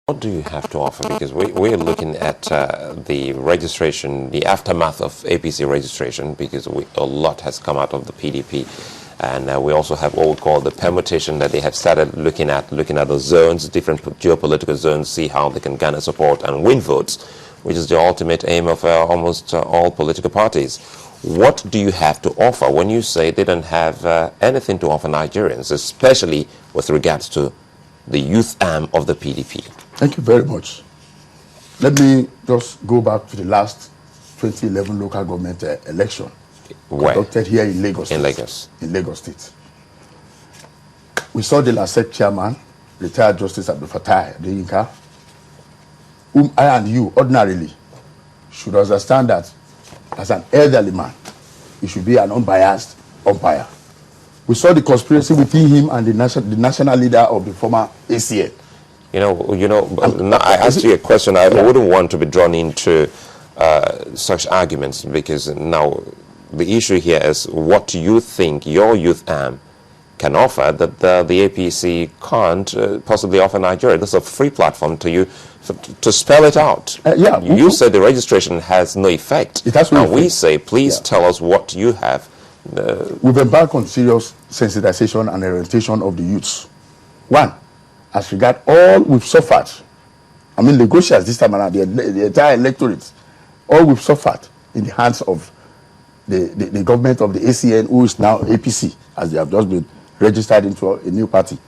What do you have to offer? Because we're looking at the registration, the aftermath of APC registration, because a lot has come out of the PDP. And we also have what we call the permutation that they have started looking at the zones, different geopolitical zones, see how they can garner support and win votes, which is the ultimate aim of almost all political parties. What do you have to offer when you say they don't have anything to offer Nigerians, especially with regards to the youth arm of the PDP? Thank you very much. Let me just go back to the last 2011 local government election. Where? Conducted here in Lagos State. In Lagos. In Lagos State. We saw the LASEC chairman, retired Justice Abdul Fattah Adeyinka, whom I and you ordinarily should understand that as an elderly man, he should be an unbiased umpire. We saw the conspiracy between him and the national leader of the former ACN. You know, I asked you a question. I wouldn't want to be drawn into such arguments, because now the issue here is what you think your youth arm can offer that the APC can't possibly offer Nigeria. This is a free platform to you to spell it out. You said the registration has no effect. It has no effect. We say, please tell us what you have. We've embarked on serious sensitization and orientation of the youths. One, as regard all we've suffered, I mean Lagosians this time around, the entire electorate, all we've suffered in the hands of the government of the ACN, who is now APC, as they have just been registered into a new party.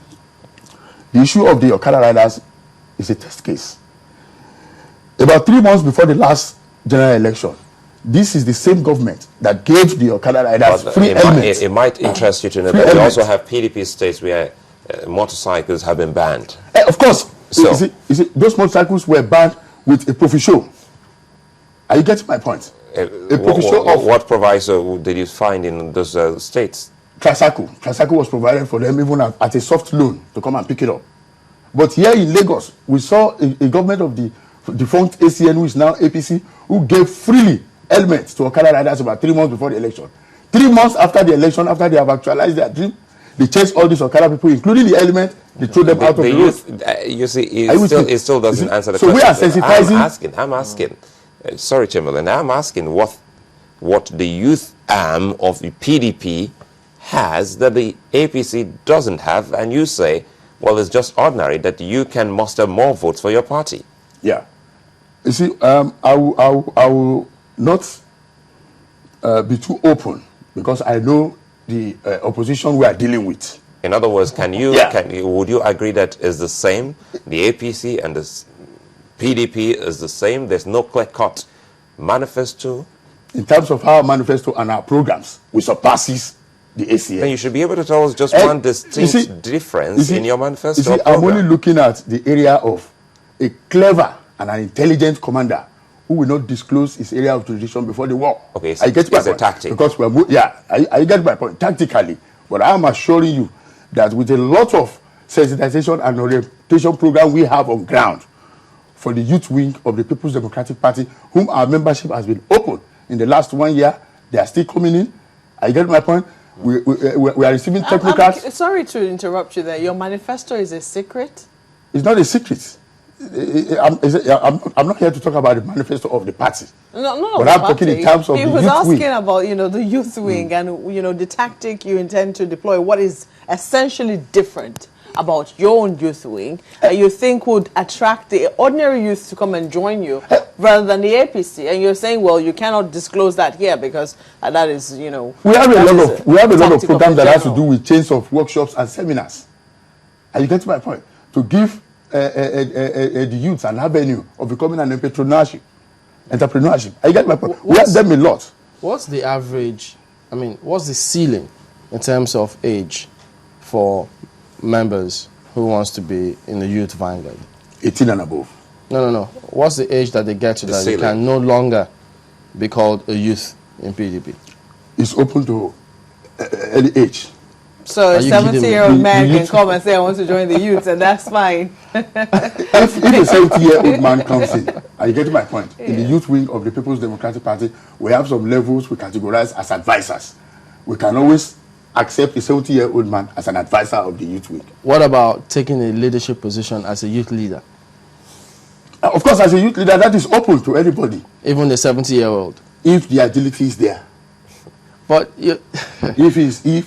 The issue of the Okada riders is a test case. About 3 months before the last general election, this is the same government that gave the Okada riders free helmets. It might interest you to know that we also have PDP states where motorcycles have been banned. Of course. So, you see, those motorcycles were banned with a proviso. Are you getting my point? What proviso did you find in those states? Tricycle was provided for them even at a soft loan to come and pick it up. But here in Lagos, we saw a government of the defunct ACN, who is now APC, who gave freely helmets to Okada riders about 3 months before the election. 3 months after the election, after they have actualized their dream, they chased all these Okada people, including the helmet, they threw them out of the road. You see, it still doesn't answer the question. So we are sensitizing. I'm asking. Sorry, Chamberlain, I'm asking what the youth arm of the PDP has that the APC doesn't have, and you say, well, it's just ordinary that you can muster more votes for your party. Yeah. You see, I will not be too open, because I know the opposition we are dealing with. In other words, would you agree that is the same? The APC and the PDP is the same? There's no clear-cut manifesto? In terms of our manifesto and our programs, we surpasses the ACN. Then you should be able to tell us just one distinct difference in your manifesto. I'm only looking at the area of a clever and an intelligent commander who will not disclose his area of jurisdiction before the war. Okay, so it's a tactic. Because I get my point tactically. But I am assuring you that with a lot of sensitization and orientation program we have on ground for the youth wing of the People's Democratic Party, whom our membership has been open in the last 1 year, they are still coming in. I get my point. We are receiving technocrats. Sorry to interrupt you there. Your manifesto is a secret? It's not a secret. I'm not here to talk about the manifesto of the party. No, but I'm talking in terms of the youth wing. He was asking about, the youth wing and, the tactic you intend to deploy. What is essentially different about your own youth wing that you think would attract the ordinary youth to come and join you rather than the APC? And you're saying, well, you cannot disclose that here because that is, We have a lot of programs that has to do with chains of workshops and seminars. And you get to my point. To give the youth an avenue of becoming an entrepreneurship. I get my point. We have them a lot. What's the average, what's the ceiling in terms of age for members who wants to be in the youth Vanguard? 18 and above. No. What's the age that they get to that you can no longer be called a youth in PDP? It's open to any age. So a 70-year-old man can come and say, I want to join the youth, and that's fine. If a 70-year-old man comes in, are you getting my point? In the youth wing of the People's Democratic Party, we have some levels we categorize as advisors. We can always accept a 70-year-old man as an advisor of the youth wing. What about taking a leadership position as a youth leader? Of course, as a youth leader, that is open to anybody. Even the 70-year-old. If the agility is there. But you, if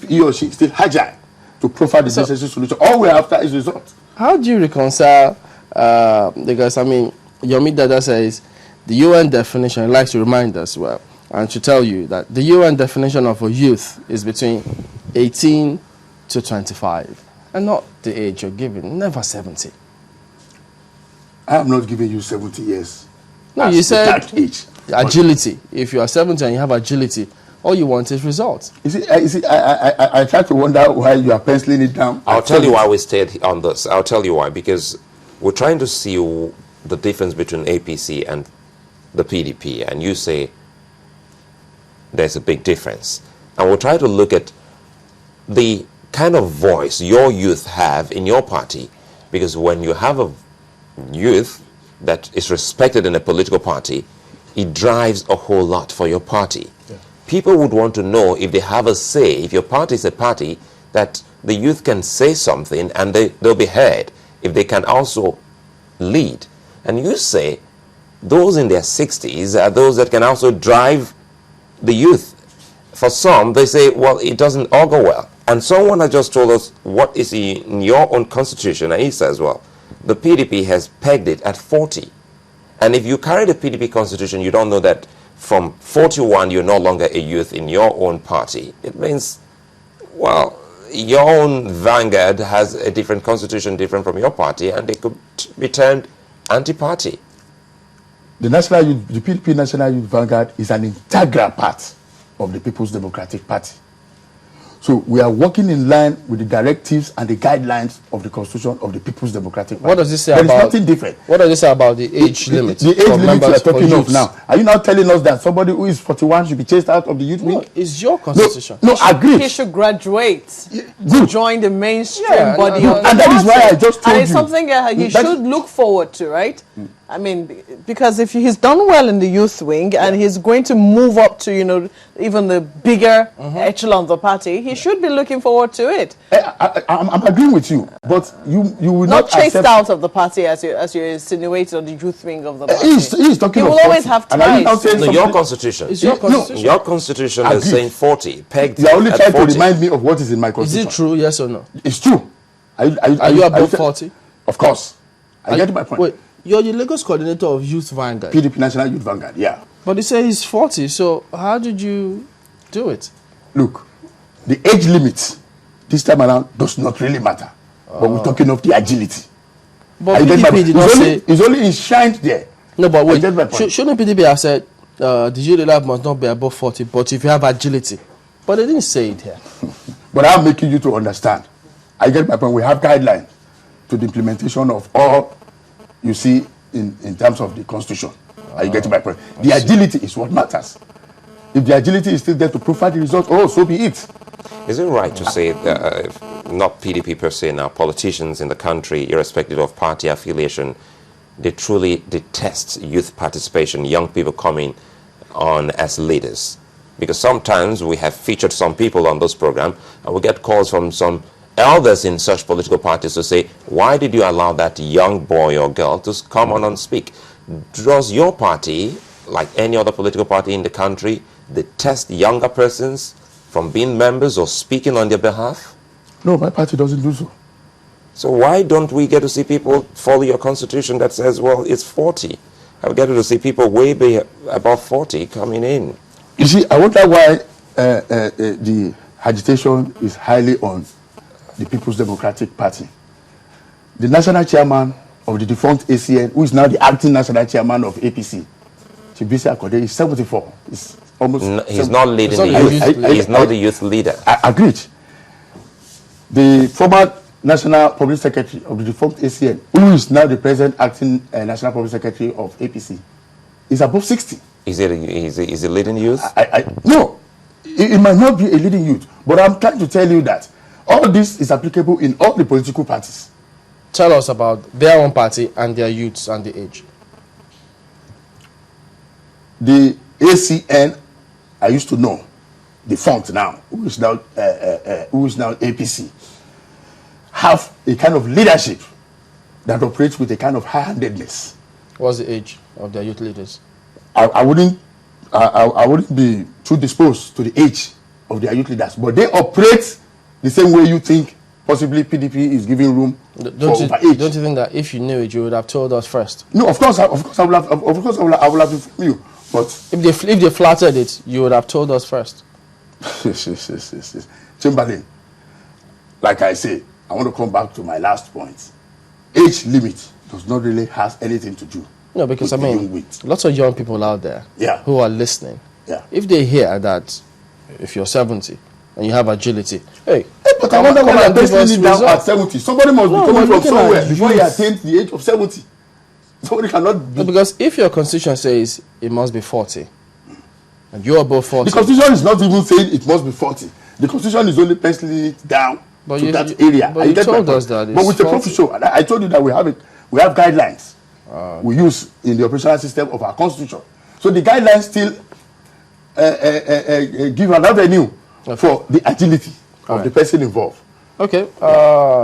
he or she is still agile to provide the necessary solution, all we're after is results. how do you reconcile, because, I mean, Yomi Dada says the UN definition, he likes to remind us, well, and to tell you that the UN definition of a youth is between 18 to 25, and not the age you're giving, never 70. I am not giving you 70 years. No, as you said that age. agility. If you are 70 and you have agility, all you want is results. You see, I try to wonder why you are penciling it down. I'll tell you why we stayed on this. I'll tell you why. Because we're trying to see the difference between APC and the PDP. And you say there's a big difference. And we'll try to look at the kind of voice your youth have in your party. Because when you have a youth that is respected in a political party, it drives a whole lot for your party. Yeah. People would want to know if they have a say, if your party is a party, that the youth can say something and they'll be heard, if they can also lead. And you say those in their 60s are those that can also drive the youth. For some, they say, well, it doesn't augur well. And someone has just told us what is in your own constitution, and he says, well, the PDP has pegged it at 40. And if you carry the PDP constitution, you don't know that from 41 you're no longer a youth in your own party. It means, well, your own Vanguard has a different constitution different from your party, and they could be termed anti-party. The PDP National Youth Vanguard is an integral part of the People's Democratic Party. So we are working in line with the directives and the guidelines of the Constitution of the People's Democratic Party. What does this say there about? There is nothing different. What does this say about the age limit? The age limit you are talking of now. Are you now telling us that somebody who is 41 should be chased out of the youth wing? No, it's your constitution. No, agree. He should graduate to join the mainstream body of the and that is why I just told and it's something he should look forward to, right? I mean, because if he's done well in the youth wing and he's going to move up to, even the bigger echelon of the party, he should be looking forward to it. I'm agreeing with you, but you will not chased accept out of the party as you insinuated on the youth wing of the party. He's talking he will always have ties. No, your constitution. It's your constitution. Your constitution is saying 40, pegged You are only at trying 40. to remind me of what is in my constitution. Is it true, yes or no? It's true. Are you above 40? Of course. I get my point. Wait, you're the Lagos coordinator of Youth Vanguard. PDP National Youth Vanguard, yeah. But he said he's 40, so how did you do it? Look, the age limit this time around does not really matter. But we're talking of the agility. But PDP did not say... It's only enshrined there. No, but wait, shouldn't PDP have said the youth leader must not be above 40, but if you have agility? But they didn't say it here. But I'm making you to understand. I get my point. We have guidelines to the implementation of all you see in terms of the constitution. Are you getting my point? The agility is what matters. If the agility is still there to provide the results, so be it. Is it right to say, not PDP per se now, politicians in the country, irrespective of party affiliation, they truly detest youth participation, young people coming on as leaders? Because sometimes we have featured some people on this program, and we get calls from some elders in such political parties to say, why did you allow that young boy or girl to come on and speak? Does your party, like any other political party in the country, detest younger persons from being members or speaking on their behalf? No, my party doesn't do so. So why don't we get to see people follow your constitution that says, well, it's 40? I would get to see people way above 40 coming in. You see, I wonder why the agitation is highly on the People's Democratic Party. The national chairman of the defunct ACN, who is now the acting national chairman of APC, Chibisi Akode, is 74. He's almost. No, he's not leading the youth. He's not the youth leader. I agreed. The former national public secretary of the defunct ACN, who is now the present acting national public secretary of APC, is above 60. Is he leading youth? No, it might not be a leading youth, but I'm trying to tell you that all this is applicable in all the political parties. Tell us about their own party and their youths and the age. The ACN, I used to know, the font now, who is now APC, have a kind of leadership that operates with a kind of high-handedness. What's the age of their youth leaders? I wouldn't be too disposed to the age of their youth leaders, but they operate the same way you think possibly PDP is giving room for overage. Don't you think that if you knew it, you would have told us first? No, of course I will have informed you. But if they flattered it, you would have told us first. yes. Chamberlain, like I say, I want to come back to my last point. Age limit does not really have anything to do. No, because I mean, lots of young people out there who are listening. Yeah. If they hear that, if you're 70 and you have agility, hey, but I wonder why I'm basically down at 70. Somebody must be coming from somewhere before he attains the age of 70. Somebody cannot be. No, because if your constitution says it must be 40, and you're above 40, the constitution is not even saying it must be 40. The constitution is only penciling it down to that area. But you told us that. But with the profession, I told you that we have guidelines we use in the operational system of our constitution. So the guidelines still give an avenue for the agility of the person involved. Okay,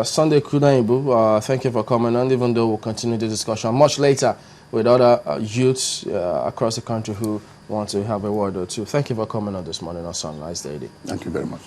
Sunday Kudaibu, thank you for coming on, even though we'll continue the discussion much later with other youths across the country who want to have a word or two. Thank you for coming on this morning on Sunrise Daily. Thank you very much.